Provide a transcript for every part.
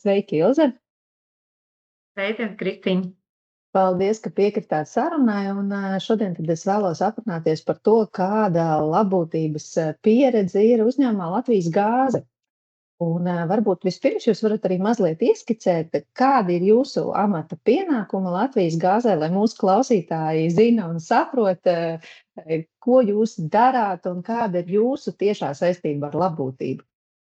Sveiki, Ilze! Sveiciens, Kristīne! Paldies, ka piekritāt sarunai, un šodien tad es vēlos aprunāties par to, kāda labbūtības pieredze ir uzņēmumā Latvijas gāze. Un varbūt vispirms jūs varat arī mazliet ieskicēt, kādi ir jūsu amata pienākumi Latvijas gāzē, lai mūsu klausītāji zina un saprot, ko jūs darāt un kāda ir jūsu tiešā saistība ar labbūtību.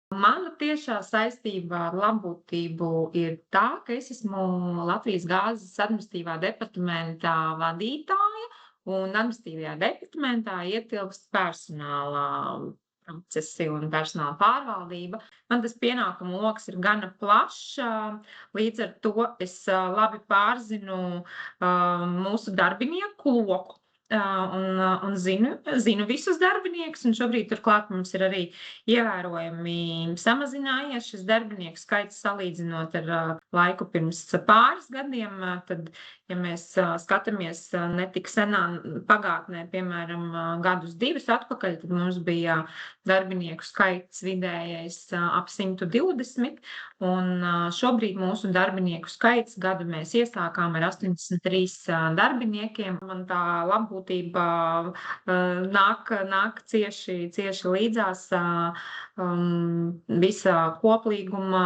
Mana tiešā saistība ar labbūtību ir tā, ka es esmu Latvijas gāzes administratīvā departamentā vadītāja, un administratīvajā departamentā ietilpst personāla procesi un personāla pārvaldība. Man tas pienākumu loks ir gana plašs, līdz ar to es labi pārzinu mūsu darbinieku loku. Un zinu visus darbiniekus, un šobrīd turklāt mums ir arī ievērojami samazinājies šis darbinieku skaits salīdzinot ar laiku pirms pāris gadiem. Tad, ja mēs skatāmies ne tik senā pagātnē, piemēram, gadus divus atpakaļ, tad mums bija darbinieku skaits vidējais ap 120, un šobrīd mūsu darbinieku skaits gadu mēs iesākām ar 83 darbiniekiem. Man tā labbūtība nāk cieši līdzās visa koplīguma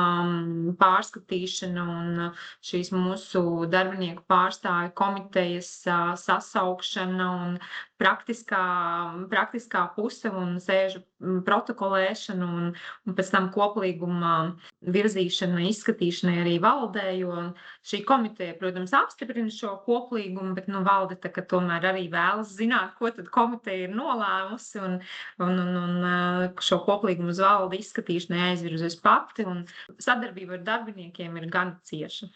pārskatīšana un šīs mūsu darbinieku pārstāvju komitejas sasaukšana un praktiskā puse un sēžu protokolēšana un pēc tam koplīguma virzīšana, izskatīšanai arī valdē, jo šī komiteja, protams, apstiprina šo koplīgumu, bet valde tomēr arī vēlas zināt, ko tad komiteja ir nolēmusi, un šo koplīgumu uz valdi izskatīšanai aizvirzu es pati, un sadarbība ar darbiniekiem ir gan cieša.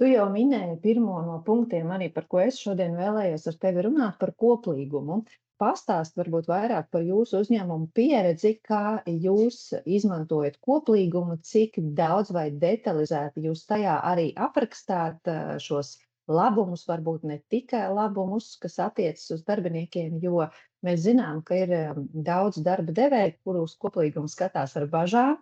Tu jau minēji pirmo no punktiem arī, par ko es šodien vēlējos ar tevi runāt, par koplīgumu. Pastāst varbūt vairāk par jūsu uzņēmumu pieredzi, kā jūs izmantojat koplīgumu, cik daudz vai detalizēti jūs tajā arī aprakstāt šos labumus, varbūt ne tikai labumus, kas attiecas uz darbiniekiem, jo mēs zinām, ka ir daudz darba devēju, kurus koplīgumu skatās ar bažām,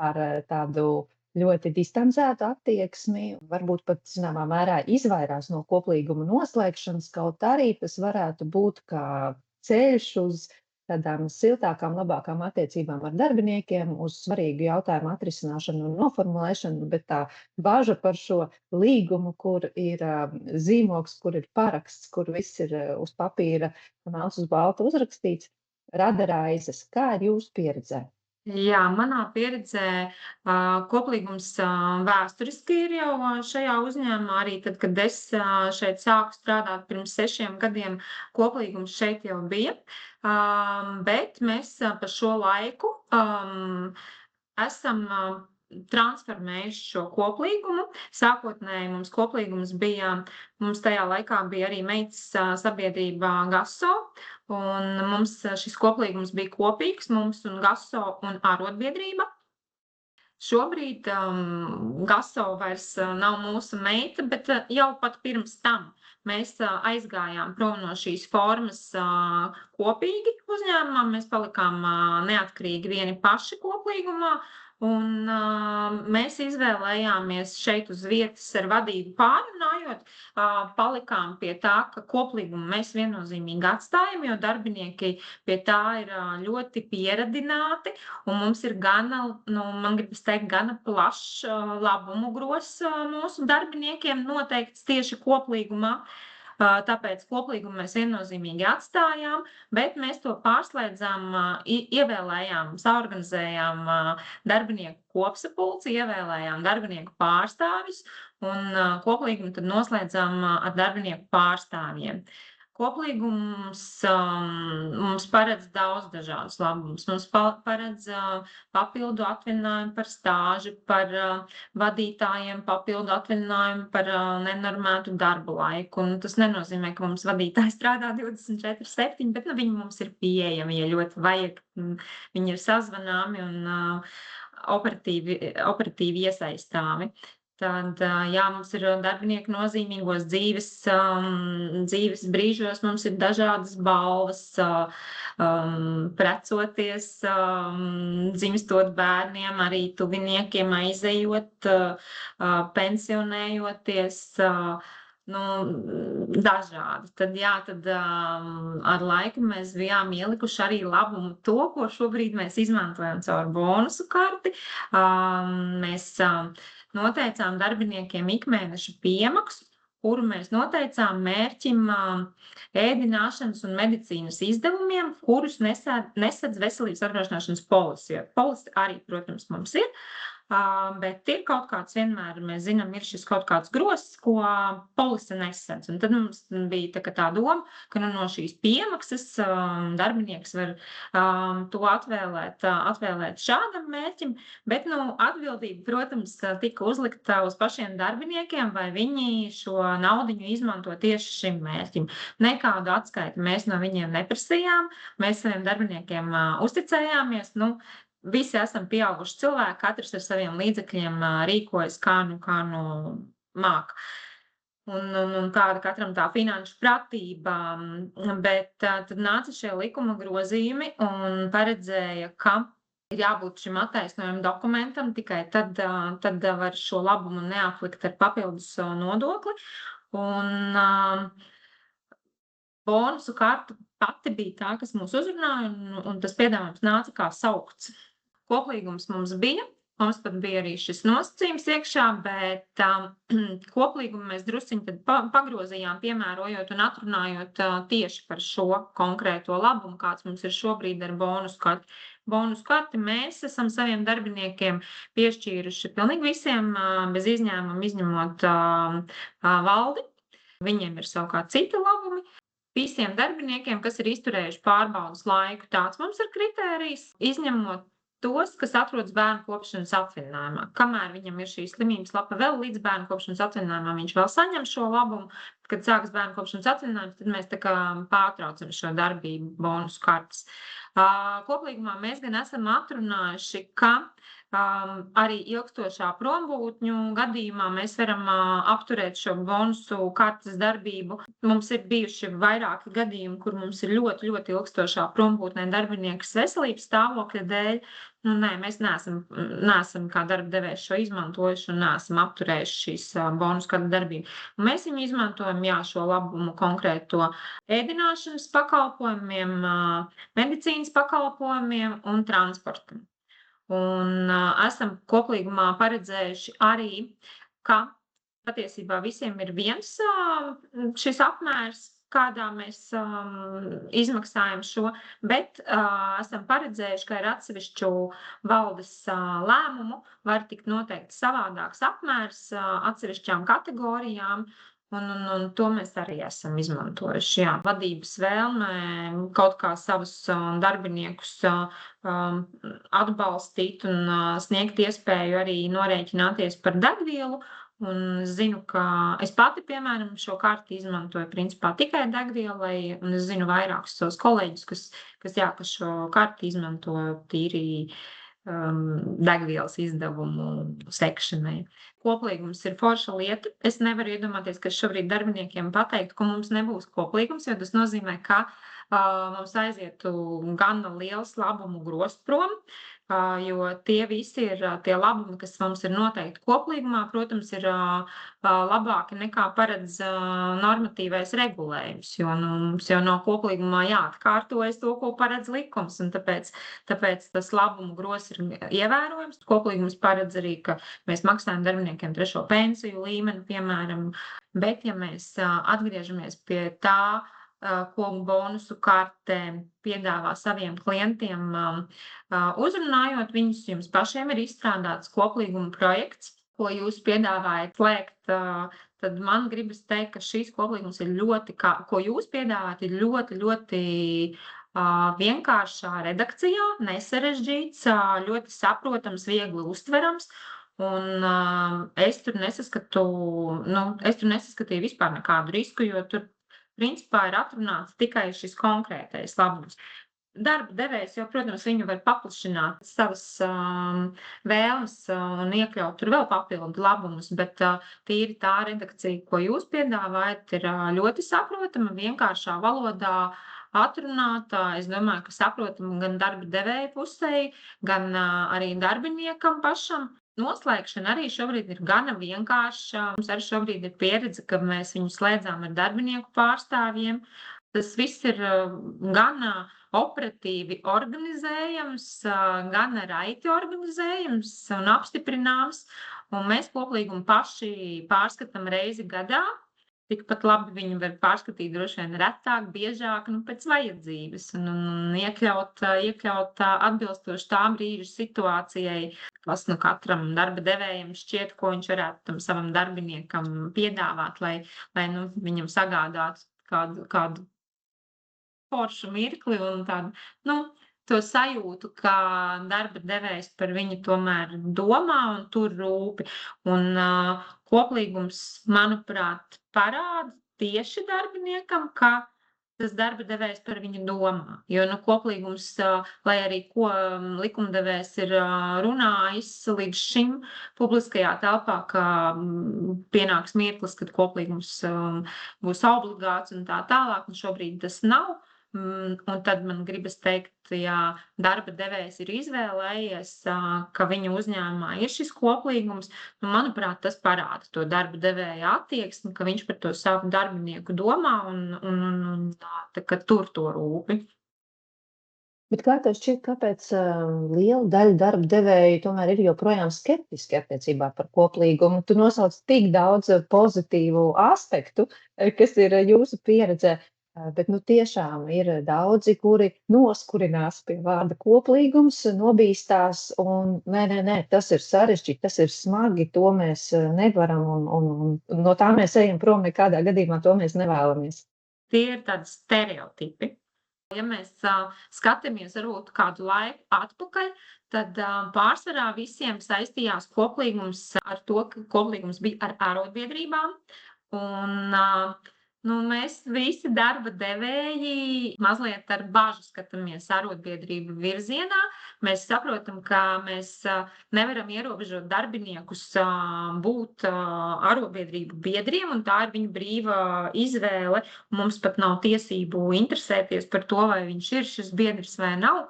ar tādu ļoti distancētu attieksmi, varbūt pat zināmā mērā izvairās no koplīguma noslēgšanas, kaut arī tas varētu būt kā ceļš uz tādām siltākām, labākām attiecībām ar darbiniekiem, uz svarīgu jautājumu atrisināšanu un noformulēšanu, bet tā baža par šo līgumu, kur ir zīmogs, kur ir paraksts, kur viss ir uz papīra melns uz balta uzrakstīts, rada raizes. Kā ir jūsu pieredzē? Jā, manā pieredzē koplīgums vēsturiski ir jau šajā uzņēmumā. Arī tad, kad es šeit sāku strādāt pirms 6 gadiem, koplīgums šeit jau bija. Bet mēs pa šo laiku esam transformējuši šo koplīgumu. Sākotnēji mums koplīgums bija, mums tajā laikā bija arī meitas sabiedrība GASO, un mums šis koplīgums bija kopīgs, mums un GASO un arotbiedrība. Šobrīd GASO vairs nav mūsu meita, bet jau pat pirms tam mēs aizgājām prom no šīs formas kopīgi uzņēmumā. Mēs palikām neatkarīgi vieni paši koplīgumā, un mēs izvēlējāmies šeit uz vietas ar vadību pārunājot, palikām pie tā, ka koplīgumu mēs viennozīmīgi atstājam, jo darbinieki pie tā ir ļoti pieradināti, un mums ir gana, man gribas teikt, gana plašs labumu gros mūsu darbiniekiem noteikts tieši koplīgumā. Tāpēc koplīgumu mēs viennozīmīgi atstājām, bet mēs to pārslēdzām, ievēlējām, saorganizējām darbinieku kopsapulci, ievēlējām darbinieku pārstāvjus un koplīgumu tad noslēdzām ar darbinieku pārstāvjiem. Koplīgums mums paredz daudz dažādus labumus. Mums paredz papildu atvaļinājumu par stāžu, par vadītājiem, papildu atvaļinājumu par nenormētu darba laiku. Un tas nenozīmē, ka mums vadītāji strādā 24/7, bet viņi mums ir pieejami, ja ļoti vajag. Viņi ir sazvanāmi un operatīvi iesaistāmi. Tad, jā, mums ir darbinieki nozīmīgos dzīves brīžos, mums ir dažādas balvas, precoties, dzimstot bērniem, arī tuviniekiem aizejot, pensionējoties, nu, dažādi. Tad, jā, ar laiku mēs bijām ielikuši arī labumu to, ko šobrīd mēs izmantojam caur bonusu karti. Mēs noteicām darbiniekiem ikmēneša piemaksu, kuru mēs noteicām mērķim ēdināšanas un medicīnas izdevumiem, kurus nesedz veselības apdrošināšanas polisi. Polisi arī, protams, mums ir, bet ir kaut kāds vienmēr, mēs zinām, ir šis kaut kāds grozs, ko polise nesedz. Un tad mums bija tā doma, ka no šīs piemaksas darbinieks var to atvēlēt šādam mērķim, bet atbildība, protams, tika uzlikta uz pašiem darbiniekiem, vai viņi šo naudiņu izmanto tieši šim mērķim. Nekādu atskaiti mēs no viņiem neprasījām, mēs saviem darbiniekiem uzticējāmies, visi esam pieauguši cilvēki, katrs ar saviem līdzekļiem rīkojas kā nu māk. Un kāda katram tā finanšu pratība, bet tad nāca šie likuma grozījumi un paredzēja, ka ir jābūt šim attaisnojuma dokumentam, tikai tad var šo labumu neaplikt ar papildus nodokli. Un bonusu karta pati bija tā, kas mūs uzrunāja, un tas piedāvājums nāca kā saukts. Koplīgums mums bija, mums pat bija arī šis nosacījums iekšā, bet koplīgumu mēs drusciņi tad pagrozījām, piemērojot un atrunājot tieši par šo konkrēto labumu, kāds mums ir šobrīd ar bonusu karti. Bonusu karti mēs esam saviem darbiniekiem piešķīruši pilnīgi visiem, bez izņēmuma izņemot valdi. Viņiem ir savukārt citi labumi. Visiem darbiniekiem, kas ir izturējuši pārbaudas laiku, tāds mums ir kritērijs, izņemot tos, kas atrodas bērnu kopšanas atvaļinājumā. Kamēr viņam ir šī slimības lapa vēl līdz bērnu kopšanas atvaļinājumā, viņš vēl saņem šo labumu. Kad sākas bērnu kopšanas atvaļinājums, tad mēs pārtraucam šo darbību bonusu kartes. Koplīgumā mēs gan esam atrunājuši, ka arī ilgstošā prombūtņu gadījumā mēs varam apturēt šo bonusu kartes darbību. Mums ir bijuši vairāki gadījumi, kur mums ir ļoti, ļoti ilgstošā prombūtnē darbiniekas veselības stāvokļa dēļ. Mēs neesam kā darba devējs šo izmantojuši un neesam apturējuši šīs bonusu kartes darbību. Mēs viņu izmantojam, šo labumu konkrēto ēdināšanas pakalpojumiem, medicīnas pakalpojumiem un transportam. Un esam koplīgumā paredzējuši arī, ka patiesībā visiem ir viens šis apmērs, kādā mēs izmaksājam šo, bet esam paredzējuši, ka ar atsevišķu valdes lēmumu var tikt noteikti savādāks apmērs atsevišķām kategorijām. Un to mēs arī esam izmantojuši. Jā. Vadības vēlme kaut kā savus darbiniekus atbalstīt un sniegt iespēju arī norēķināties par degvielu. Un zinu, ka es pati, piemēram, šo karti izmantoju principā tikai degvielai, un es zinu vairākus savus kolēģus, kas šo karti izmanto tīri degvielas izdevumu sekšanai. Koplīgums ir forša lieta. Es nevaru iedomāties, ka šobrīd darbiniekiem pateiktu, ka mums nebūs koplīgums, jo tas nozīmē, ka mums aizietu gan liels labumu grozs prom, jo tie visi ir tie labumi, kas mums ir noteikti koplīgumā, protams, ir labāki nekā paredz normatīvais regulējums, jo mums jau nav koplīgumā jāatkārtojas to, ko paredz likums, un tāpēc tas labumu grozs ir ievērojams. Koplīgums paredz arī, ka mēs maksājam darbiniekiem 3. pensiju līmeni, piemēram, bet ja mēs atgriežamies pie tā, ko bonusu karte piedāvā saviem klientiem, uzrunājot viņus, jums pašiem ir izstrādāts koplīguma projekts, ko jūs piedāvājat slēgt, tad man gribas teikt, ka šīs koplīgums ir ko jūs piedāvājat, ir ļoti, ļoti vienkāršā redakcijā, nesarežģīts, ļoti saprotams, viegli uztverams. Un es tur nesaskatīju vispār nekādu risku, jo tur principā ir atrunāts tikai šis konkrētais labums. Darba devējs jau, protams, viņu var paplašināt savas vēlmes un iekļaut tur vēl papildu labumus, bet tīri tā redakcija, ko jūs piedāvājat, ir ļoti saprotama, vienkāršā valodā atrunāta. Es domāju, ka saprotama gan darba devēja pusei, gan arī darbiniekam pašam. Noslēgšana arī šobrīd ir gana vienkārša. Mums arī šobrīd ir pieredze, ka mēs viņu slēdzām ar darbinieku pārstāvjiem. Tas viss ir gan operatīvi organizējams, gan raiti organizējams un apstiprināms, un mēs koplīgumu paši pārskatām reizi gadā. Tikpat labi viņu var pārskatīt droši vien retāk, biežāk, pēc vajadzības un iekļaut atbilstoši tā brīža situācijai, kas katram darba devējam šķiet, ko viņš varētu tam savam darbiniekam piedāvāt, lai viņam sagādātu kādu foršu mirkli un tādu, to sajūtu, ka darba devējs par viņu tomēr domā un tur rūpi. Un koplīgums, manuprāt, parāda tieši darbiniekam, ka tas darba devējs par viņu domā. Jo koplīgums, lai arī ko likumdevējs ir runājis līdz šim publiskajā telpā, ka pienāks mirklis, kad koplīgums būs obligāts un tā tālāk, un šobrīd tas nav. Un tad man gribas teikt, ja darba devējs ir izvēlējies, ka viņa uzņēmumā ir šis koplīgums, manuprāt, tas parāda to darba devēja attieksmi, ka viņš par to savu darbinieku domā un ka tur to rūpi. Bet kā tev šķiet, kāpēc liela daļa darba devēju tomēr ir joprojām skeptiski attiecībā par koplīgumu? Tu nosauc tik daudz pozitīvu aspektu, kas ir jūsu pieredzē. Bet tiešām ir daudzi, kuri noskurinās pie vārda koplīgums, nobīstās un nē, tas ir sarežģīti, tas ir smagi, to mēs nevaram un no tā mēs ejam prom, nekādā gadījumā to mēs nevēlamies. Tie ir tādi stereotipi. Ja mēs skatāmies varbūt kādu laiku atpakaļ, tad pārsvarā visiem saistījās koplīgums ar to, ka koplīgums bija ar arotbiedrībām. Un mēs visi darba devēji mazliet ar bažu skatāmies arotbiedrību virzienā. Mēs saprotam, ka mēs nevaram ierobežot darbiniekus būt arotbiedrību biedriem, un tā ir viņa brīva izvēle. Mums pat nav tiesību interesēties par to, vai viņš ir šis biedrs vai nav.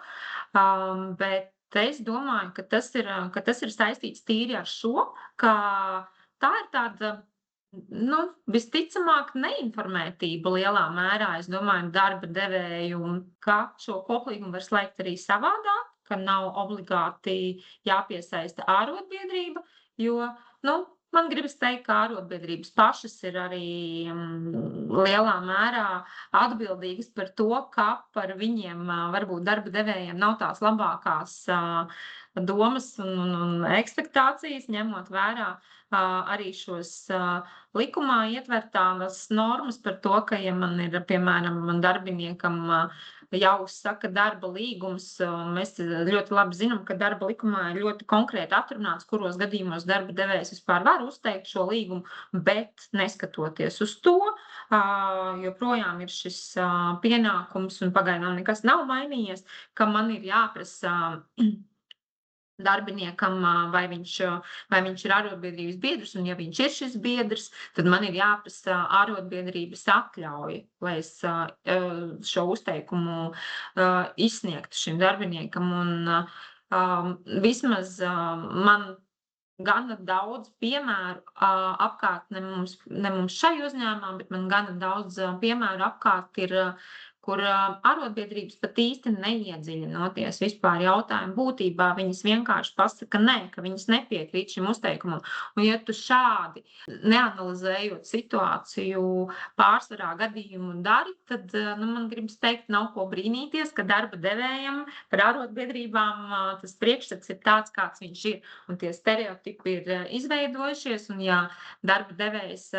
Bet es domāju, ka tas ir saistīts tīri ar šo, ka tā ir tāda, visticamāk, neinformētība lielā mērā, es domāju, darba devēju, ka šo koplīgumu var slēgt arī savādāk, ka nav obligāti jāpiesaista arotbiedrība, jo, man gribas teikt, ka arotbiedrības pašas ir arī lielā mērā atbildīgas par to, ka par viņiem varbūt darba devējiem nav tās labākās domas un ekspektācijas, ņemot vērā arī šos likumā ietvertās normas par to, ka, ja man ir, piemēram, darbiniekam jāuzsaka darba līgums, mēs ļoti labi zinām, ka darba likumā ir ļoti konkrēti atrunāts, kuros gadījumos darba devējs vispār var uzteikt šo līgumu, bet neskatoties uz to, joprojām ir šis pienākums, un pagaidām nekas nav mainījies, ka man ir jāprasa darbiniekam, vai viņš ir arotbiedrības biedrs, un ja viņš ir šis biedrs, tad man ir jāprasa arotbiedrības atļauja, lai es šo uzteikumu izsniegtu šim darbiniekam. Un vismaz man gana daudz piemēru apkārt, ne mums šai uzņēmumā, bet man gana daudz piemēru apkārt ir, kur arotbiedrības pat īsti neiedziļinoties vispār jautājumu būtībā. Viņas vienkārši pasaka nē, ka viņas nepiekrīt šim uzteikumam. Un ja tu šādi, neanalizējot situāciju, pārsvarā gadījumu dari, tad man gribas teikt, nav ko brīnīties, ka darba devējam par arotbiedrībām tas priekšstats ir tāds, kāds viņš ir. Un tie stereotipi ir izveidojušies, un ja darba devējs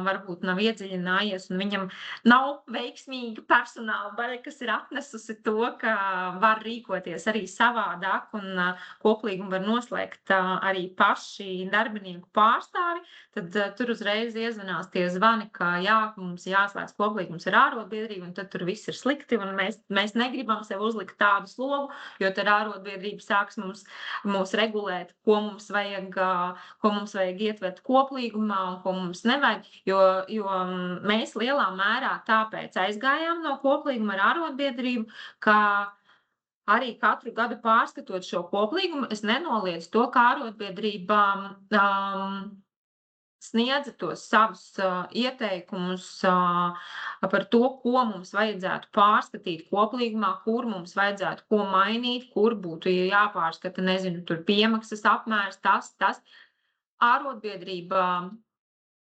varbūt nav iedziļinājies, un viņam nav veiksmīga personāla daļa, kas ir atnesusi to, ka var rīkoties arī savādāk un koplīgumu var noslēgt arī paši darbinieku pārstāvi, tad tur uzreiz iezvanās tie zvani, ka jā, mums jāslēdz koplīgums ar ārotbiedrību, un tad tur viss ir slikti, un mēs negribam sev uzlikt tādu slogu, jo tad ārotbiedrība sāks mūs regulēt, ko mums vajag ietvert koplīgumā un ko mums nevajag, jo mēs lielā mērā tāpēc aizgājām no koplīguma ar ārotbiedrību, ka arī katru gadu pārskatot šo koplīgumu, es nenoliedzu to, ka ārotbiedrība sniedza tos savus ieteikumus par to, ko mums vajadzētu pārskatīt koplīgumā, kur mums vajadzētu ko mainīt, kur būtu jāpārskata, nezinu, tur piemaksas apmērs, tas. Ārotbiedrība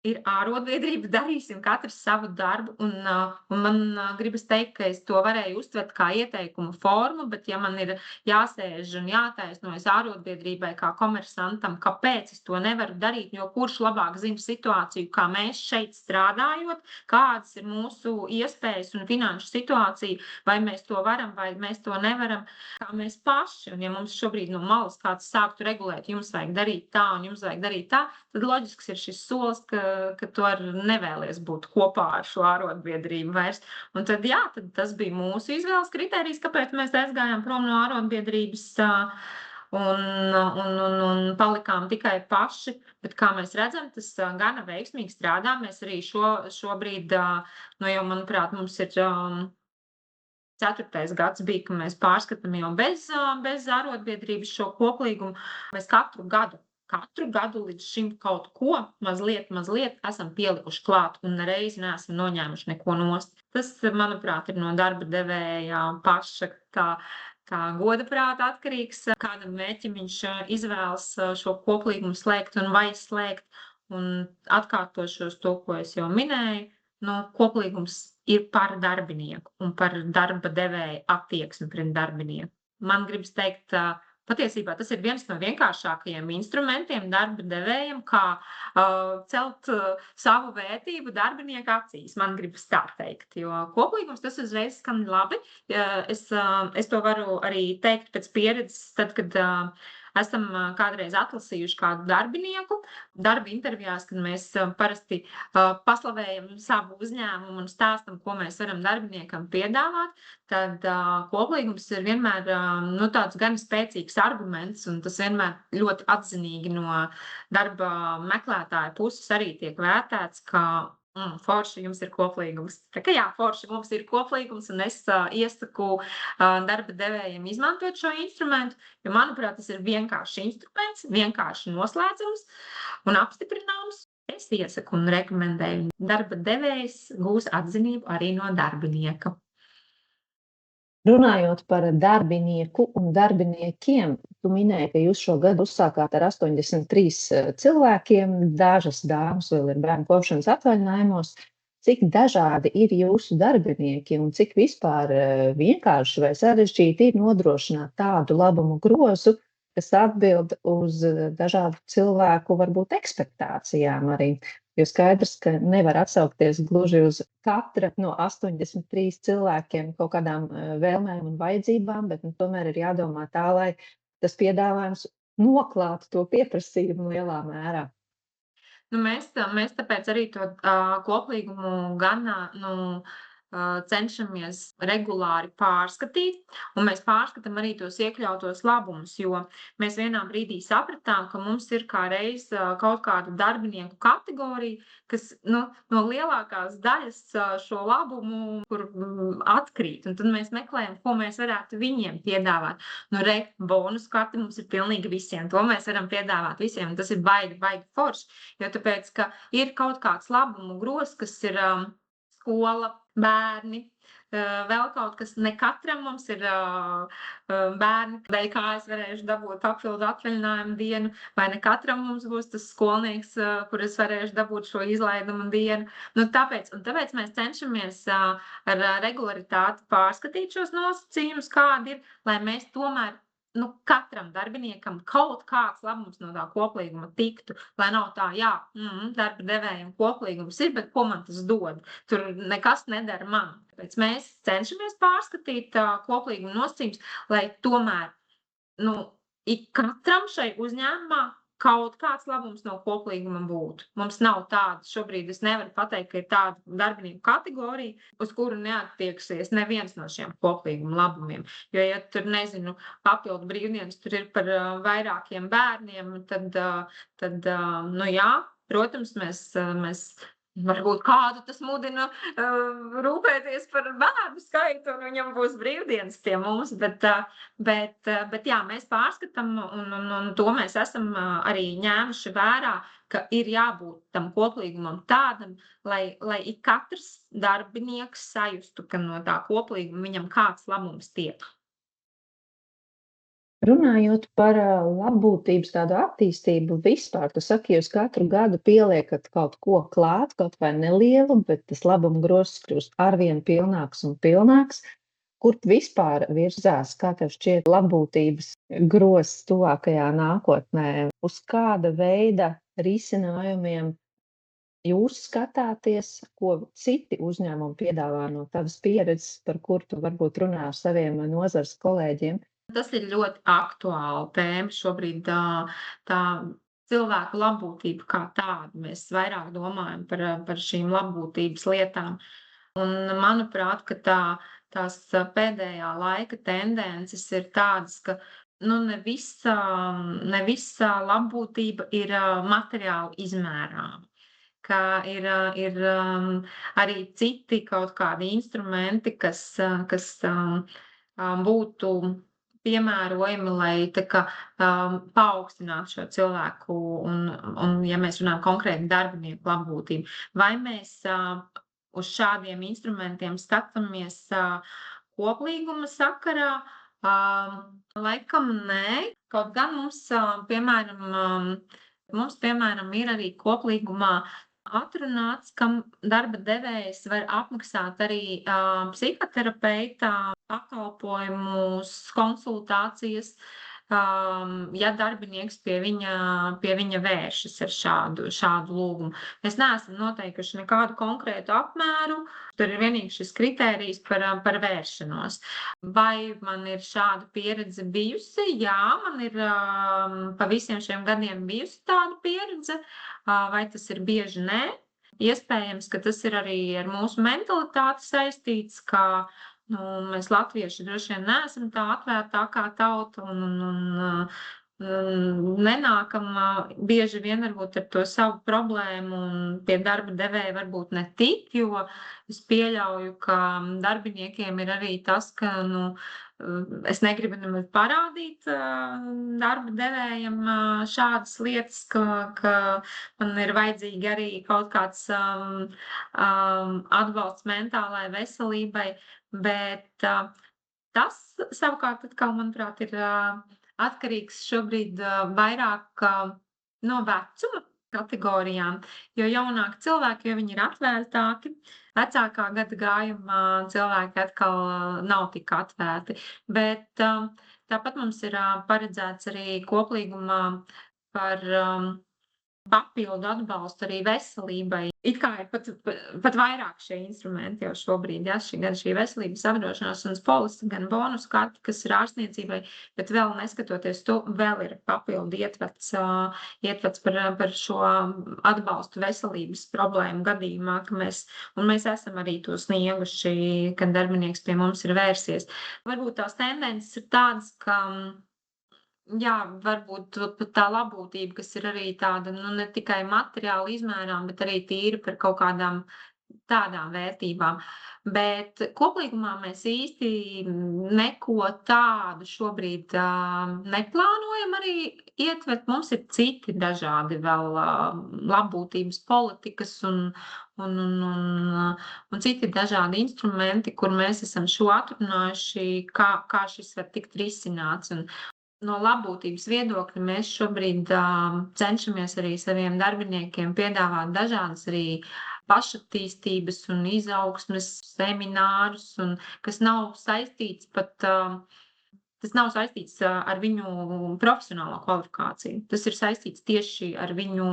ir ārotbiedrība, darīsim katrs savu darbu, un man gribas teikt, ka es to varēju uztvert kā ieteikumu formu, bet ja man ir jāsēž un jātaisnojas ārotbiedrībai kā komersantam, kāpēc es to nevaru darīt, jo kurš labāk zina situāciju, kā mēs šeit strādājot, kādas ir mūsu iespējas un finanšu situācija, vai mēs to varam, vai mēs to nevaram, kā mēs paši, un ja mums šobrīd no malas kāds sāktu regulēt, jums vajag darīt tā un jums vajag darīt tā, tad loģisks ir šis solis, ka tu nevēlies būt kopā ar šo ārotbiedrību vairs. Un tad, jā, tad tas bija mūsu izvēles kritērijs, kāpēc mēs aizgājām prom no ārotbiedrības un palikām tikai paši. Bet, kā mēs redzam, tas gana veiksmīgi strādā. Mēs arī šobrīd, jau, manuprāt, mums ir 4. gads bija, ka mēs pārskatām jau bez ārotbiedrības šo koplīgumu. Mēs katru gadu līdz šim kaut ko mazliet esam pielikuši klāt un nereizi neesam noņēmuši neko nost. Tas, manuprāt, ir no darba devēja paša kā goda prāta atkarīgs, kādam mērķim viņš izvēlas šo koplīgumu slēgt un vai slēgt. Un atkārtošos to, ko es jau minēju, koplīgums ir par darbinieku un par darba devēja attieksmi pret darbinieku. Man gribas teikt, patiesībā tas ir viens no vienkāršākajiem instrumentiem darba devējiem, kā celt savu vērtību darbinieku acīs. Man gribas tā teikt, jo koplīgums tas uzreiz skan labi. Es to varu arī teikt pēc pieredzes, tad, kad esam kādreiz atlasījuši kādu darbinieku. Darba intervijās, kad mēs parasti paslavējam savu uzņēmumu un stāstam, ko mēs varam darbiniekam piedāvāt, tad koplīgums ir vienmēr tāds gan spēcīgs arguments, un tas vienmēr ļoti atzinīgi no darba meklētāja puses arī tiek vērtēts, ka forši jums ir koplīgums. Tā kā jā, forši mums ir koplīgums, un es iesaku darba devējiem izmantot šo instrumentu, jo, manuprāt, tas ir vienkāršs instruments, vienkārši noslēdzams un apstiprināms. Es iesaku un rekomendēju. Darba devējs gūs atzinību arī no darbinieka. Runājot par darbinieku un darbiniekiem, tu minēji, ka jūs šo gadu uzsākāt ar 83 cilvēkiem, dažas dāmas vēl ir bērnu kopšanas atvaļinājumos. Cik dažādi ir jūsu darbinieki un cik vispār vienkārši vai sarežģīti ir nodrošināt tādu labumu grozu, kas atbild uz dažādu cilvēku varbūt ekspektācijām arī? Jo skaidrs, ka nevar atsaukties gluži uz katra no 83 cilvēkiem kaut kādām vēlmēm un vajadzībām, bet tomēr ir jādomā tā, lai tas piedāvājums noklātu to pieprasījumu lielā mērā. Mēs tāpēc arī to koplīgumu gan cenšamies regulāri pārskatīt, un mēs pārskatām arī tos iekļautos labumus, jo mēs vienā brīdī sapratām, ka mums ir kā reiz kaut kāda darbinieku kategorija, kas no lielākās daļas šo labumu atkrīt, un tad mēs meklējam, ko mēs varētu viņiem piedāvāt. Bonus karti mums ir pilnīgi visiem, to mēs varam piedāvāt visiem, un tas ir baigi forši, jo tāpēc, ka ir kaut kāds labumu gros, kas ir skola, bērni, vēl kaut kas. Ne katram mums ir bērni, dēļ kā es varēšu dabūt papildu atvaļinājumu dienu, vai ne katram mums būs tas skolnieks, kur es varēšu dabūt šo izlaidumu dienu. Tāpēc mēs cenšamies ar regularitāti pārskatīt šos nosacījumus, kādi ir, lai mēs tomēr katram darbiniekam kaut kāds labums no tā koplīguma tiktu, lai nav tā, jā, darba devējiem koplīgums ir, bet ko man tas dod? Tur nekas nedara man. Tāpēc mēs cenšamies pārskatīt koplīguma nosacījumus, lai tomēr, ik katram šai uzņēmumā kaut kāds labums no koplīguma būtu. Mums nav tāda, šobrīd es nevaru pateikt, ka ir tāda darbinieku kategorija, uz kuru neattieksies neviens no šiem koplīguma labumiem. Jo, ja tur, nezinu, papildu brīvdienas tur ir par vairākiem bērniem, tad jā, protams, mēs varbūt kādu tas mudina rūpēties par bērnu skaitu, un viņam būs brīvdienas pie mums, bet jā, mēs pārskatām, un to mēs esam arī ņēmuši vērā, ka ir jābūt tam koplīgumam tādam, lai ik katrs darbinieks sajustu, ka no tā koplīguma viņam kāds labums tiek. Runājot par labbūtības tādu attīstību vispār, tu saki, jūs katru gadu pieliekat kaut ko klāt, kaut vai nelielu, bet tas labuma grozs kļūst arvien pilnāks un pilnāks. Kur vispār virzās, kā tev šķiet, labbūtības grozs tuvākajā nākotnē? Uz kāda veida risinājumiem jūs skatāties, ko citi uzņēmumi piedāvā no tavas pieredzes, par kur tu varbūt runā ar saviem nozares kolēģiem? Tas ir ļoti aktuāla tēma šobrīd, tā cilvēku labbūtība kā tāda. Mēs vairāk domājam par šīm labbūtības lietām. Un manuprāt, ka tās pēdējā laika tendences ir tādas, ka ne visa labbūtība ir materiāli izmērāma. Ka ir arī citi kaut kādi instrumenti, kas būtu piemērojami, lai paaugstinātu šo cilvēku un ja mēs runājam konkrēti darbinieku labbūtību. Vai mēs uz šādiem instrumentiem skatāmies koplīguma sakarā? Laikam nē. Kaut gan mums, piemēram, ir arī koplīgumā atrunāts, ka darba devējs var apmaksāt arī psihoterapeita pakalpojumus, konsultācijas, ja darbinieks pie viņa vēršas ar šādu lūgumu. Mēs neesam noteikuši nekādu konkrētu apmēru, tur ir vienīgi šis kritērijs par vēršanos. Vai man ir šāda pieredze bijusi? Jā, man ir pa visiem šiem gadiem bijusi tāda pieredze. Vai tas ir bieži? Nē. Iespējams, ka tas ir arī ar mūsu mentalitāti saistīts, ka mēs latvieši droši vien neesam tā atvērtākā tauta un nenākam bieži vien varbūt ar to savu problēmu un pie darba devēja varbūt ne tik, jo es pieļauju, ka darbiniekiem ir arī tas, ka es negribu nemaz parādīt darba devējam šādas lietas, ka man ir vajadzīgi arī kaut kāds atbalsts mentālai veselībai, bet tas savukārt atkal, manuprāt, ir atkarīgs šobrīd vairāk no vecuma kategorijām, jo jaunāki cilvēki, jo viņi ir atvērtāki, vecākā gada gājumā cilvēki atkal nav tik atvērti, bet tāpat mums ir paredzēts arī koplīgumā par papildu atbalstu arī veselībai. It kā ir pat vairāk šie instrumenti jau šobrīd, ja, gan šī veselības apdrošināšanas polise, gan bonus karte, kas ir ārstniecībai, bet vēl neskatoties to, vēl ir papildu ietverts par šo atbalstu veselības problēmu gadījumā, ka mēs esam arī to snieguši, kad darbinieks pie mums ir vērsies. Varbūt tās tendences ir tādas, ka jā, varbūt pat tā labbūtība, kas ir arī tāda, ne tikai materiāli izmērām, bet arī tīri par kaut kādām tādām vērtībām. Bet koplīgumā mēs īsti neko tādu šobrīd neplānojam arī ietvert. Mums ir citi dažādi vēl labbūtības politikas un citi dažādi instrumenti, kur mēs esam šo atrunājuši, kā šis var tikt risināts. No labbūtības viedokļa mēs šobrīd cenšamies arī saviem darbiniekiem piedāvāt dažādas arī pašattīstības un izaugsmes seminārus, kas nav saistīts pat, tas nav saistīts ar viņu profesionālo kvalifikāciju. Tas ir saistīts tieši ar viņu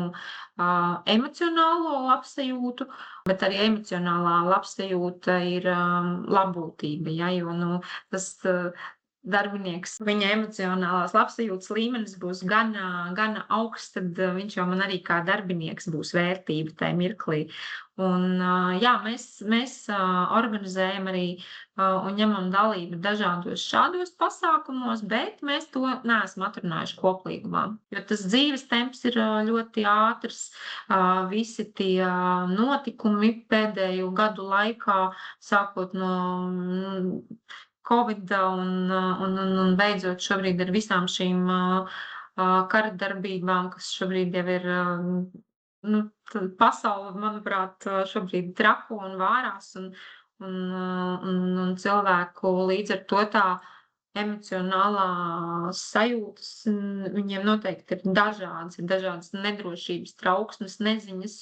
emocionālo labsajūtu, bet arī emocionālā labsajūta ir labbūtība, ja, jo tas darbinieks, viņa emocionālās labsajūtas līmenis būs gan augsts, tad viņš jau man arī kā darbinieks būs vērtība tajā mirklī. Un, jā, mēs organizējam arī un ņemam dalību dažādos šādos pasākumos, bet mēs to neesam atrunājuši koplīgumā, jo tas dzīves temps ir ļoti ātrs. Visi tie notikumi pēdējo gadu laikā, sākot no Covida un beidzot šobrīd ar visām šīm kara darbībām, kas šobrīd jau ir, pasaule, manuprāt, šobrīd trako un vārās, un cilvēku līdz ar to tā emocionālās sajūtas, viņiem noteikti ir dažādas nedrošības, trauksmes, neziņas,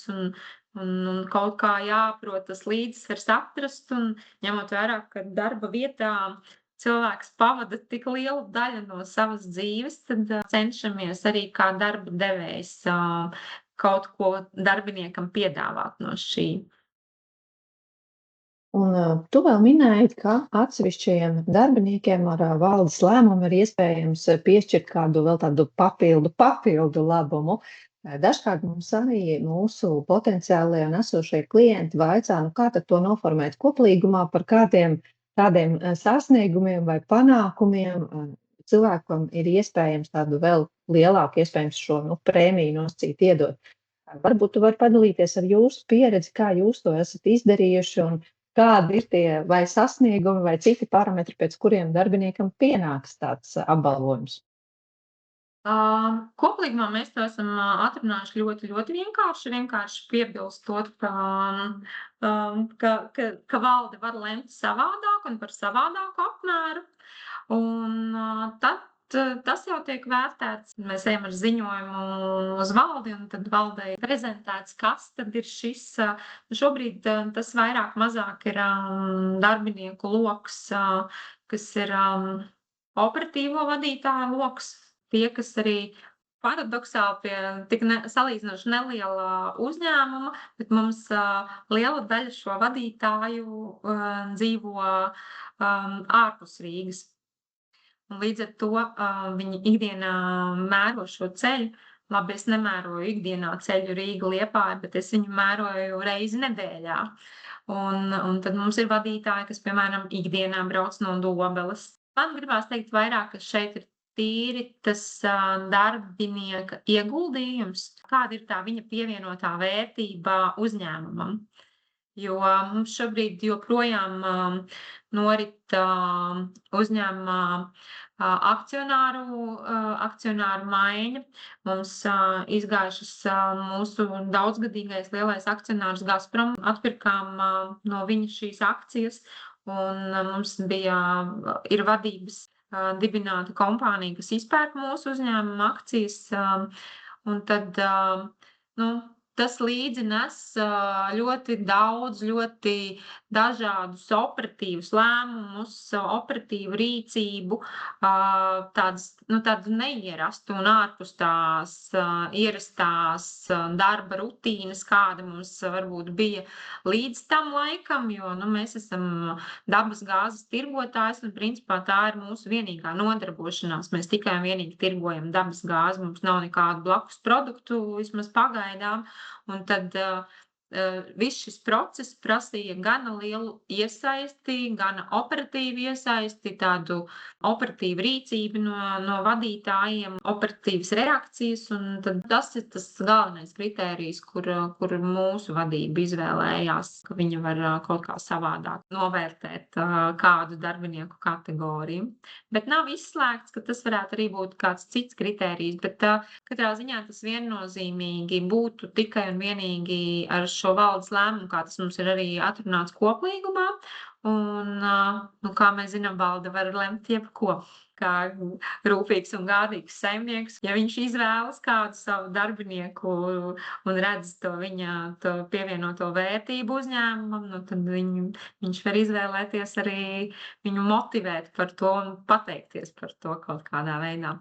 un kaut kā jāprot tas līdzsvars atrast, un ņemot vērā, ka darba vietā cilvēks pavada tik lielu daļu no savas dzīves, tad cenšamies arī kā darba devējs kaut ko darbiniekam piedāvāt no šī. Un tu vēl minēji, ka atsevišķajiem darbiniekiem ar valdes lēmumu ir iespējams piešķirt kādu vēl tādu papildu labumu. Dažkārt mums arī mūsu potenciālie un esošie klienti vaicā, kā tad to noformēt koplīgumā, par kādiem sasniegumiem vai panākumiem cilvēkam ir iespējams tādu vēl lielāku, iespējams šo prēmiju nosacīt iedot. Varbūt tu vari padalīties ar jūsu pieredzi, kā jūs to esat izdarījuši un kādi ir tie vai sasniegumi vai citi parametri, pēc kuriem darbiniekam pienāks tāds apbalvojums? Koplīgumā mēs to esam atrunājuši ļoti, ļoti vienkārši piebilstot, ka valde var lemt savādāk un par savādāku apmēru. Un tad tas jau tiek vērtēts. Mēs ejam ar ziņojumu uz valdi, un tad valdei prezentēts, kas tad ir šis. Šobrīd tas vairāk mazāk ir darbinieku loks, kas ir operatīvo vadītāju loks. Tie, kas arī paradoksāli pie tik salīdzinoši neliela uzņēmuma, bet mums liela daļa šo vadītāju dzīvo ārpus Rīgas. Un līdz ar to viņi ikdienā mēro šo ceļu. Labi, es nemēroju ikdienā ceļu Rīga-Liepāja, bet es viņu mēroju reizi nedēļā. Un tad mums ir vadītāji, kas, piemēram, ikdienā brauc no Dobeles. Man gribās teikt vairāk, ka šeit ir tīri tas darbinieka ieguldījums, kāda ir tā viņa pievienotā vērtība uzņēmumam. Jo mums šobrīd joprojām norit uzņēmumā akcionāru maiņa. Mums izgājušas mūsu daudzgadīgais lielais akcionārs Gazprom, atpirkām no viņa šīs akcijas, un mums ir vadības dibināta kompānija, kas izpērk mūsu uzņēmuma akcijas, un tad, tas līdzi nes ļoti daudz, ļoti dažādus operatīvus lēmumus, operatīvu rīcību, tādu neierastu un ārpus tās ierastās darba rutīnas, kāda mums varbūt bija līdz tam laikam, jo mēs esam dabas gāzes tirgotājs, un principā tā ir mūsu vienīgā nodarbošanās. Mēs tikai un vienīgi tirgojam dabas gāzi, mums nav nekādu blakus produktu, vismaz pagaidām. Un tad viss šis process prasīja gana lielu iesaisti, gana operatīvu iesaisti, tādu operatīvu rīcību no vadītājiem, operatīvas reakcijas, un tad tas ir tas galvenais kritērijs, kur mūsu vadība izvēlējās, ka viņi var kaut kā savādāk novērtēt kādu darbinieku kategoriju. Bet nav izslēgts, ka tas varētu arī būt kāds cits kritērijs, bet katrā ziņā tas viennozīmīgi būtu tikai un vienīgi ar šo valdes lēmumu, kā tas mums ir arī atrunāts koplīgumā. Un, kā mēs zinām, valde var lemt jebko. kā rūpīgs un gādīgs saimnieks. Ja viņš izvēlas kādu savu darbinieku un redz to viņa pievienoto vērtību uzņēmumam, nu, tad viņš var izvēlēties arī viņu motivēt par to un pateikties par to kaut kādā veidā.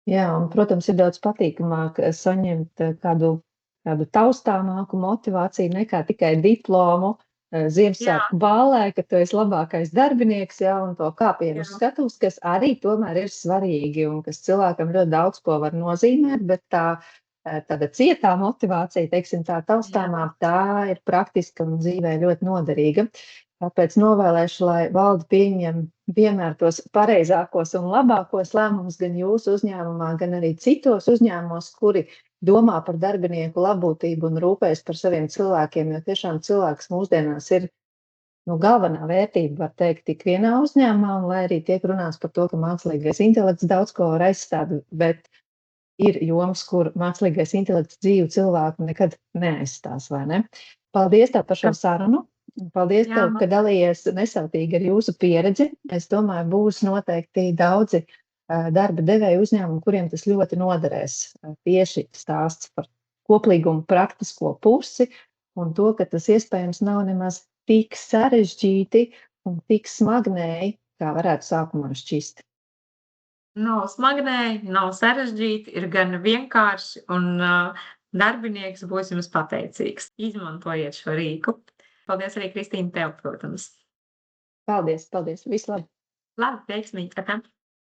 Jā, un, protams, ir daudz patīkamāk saņemt kādu taustāmāku motivāciju nekā tikai diplomu Ziemassvētku ballē, ka tu esi labākais darbinieks, ja, un to kāpienu uz skatuves, kas arī tomēr ir svarīgi un kas cilvēkam ļoti daudz ko var nozīmēt, bet tāda cietā motivācija, teiksim, tā taustāmā, tā ir praktiska un dzīvē ļoti noderīga. Tāpēc novēlēšu, lai valde pieņem vienmēr tos pareizākos un labākos lēmumus gan jūsu uzņēmumā, gan arī citos uzņēmumos, kuri domā par darbinieku labbūtību un rūpējas par saviem cilvēkiem, jo tiešām cilvēks mūsdienās ir galvenā vērtība, var teikt, tik vienā uzņēmumā, un lai arī tiek runāts par to, ka mākslīgais intelekts daudz ko var aizstāt, bet ir jomas, kur mākslīgais intelekts dzīvu cilvēku nekad neaizstās, vai ne? Paldies tev par šo sarunu. Paldies tev, ka dalījies nesautīgi ar jūsu pieredzi. Es domāju, būs noteikti daudzi darba devēju uzņēmumu, kuriem tas ļoti noderēs. Tieši stāsts par koplīgumu praktisko pusi un to, ka tas iespējams nav nemaz tik sarežģīti un tik smagnēji, kā varētu sākumā šķist. Nav smagnēji, nav sarežģīti, ir gan vienkārši un darbinieks būs jums pateicīgs. Izmantojiet šo rīku. Paldies arī, Kristīne, tev, protams. Paldies, visu labi. Labi, veiksmīgi.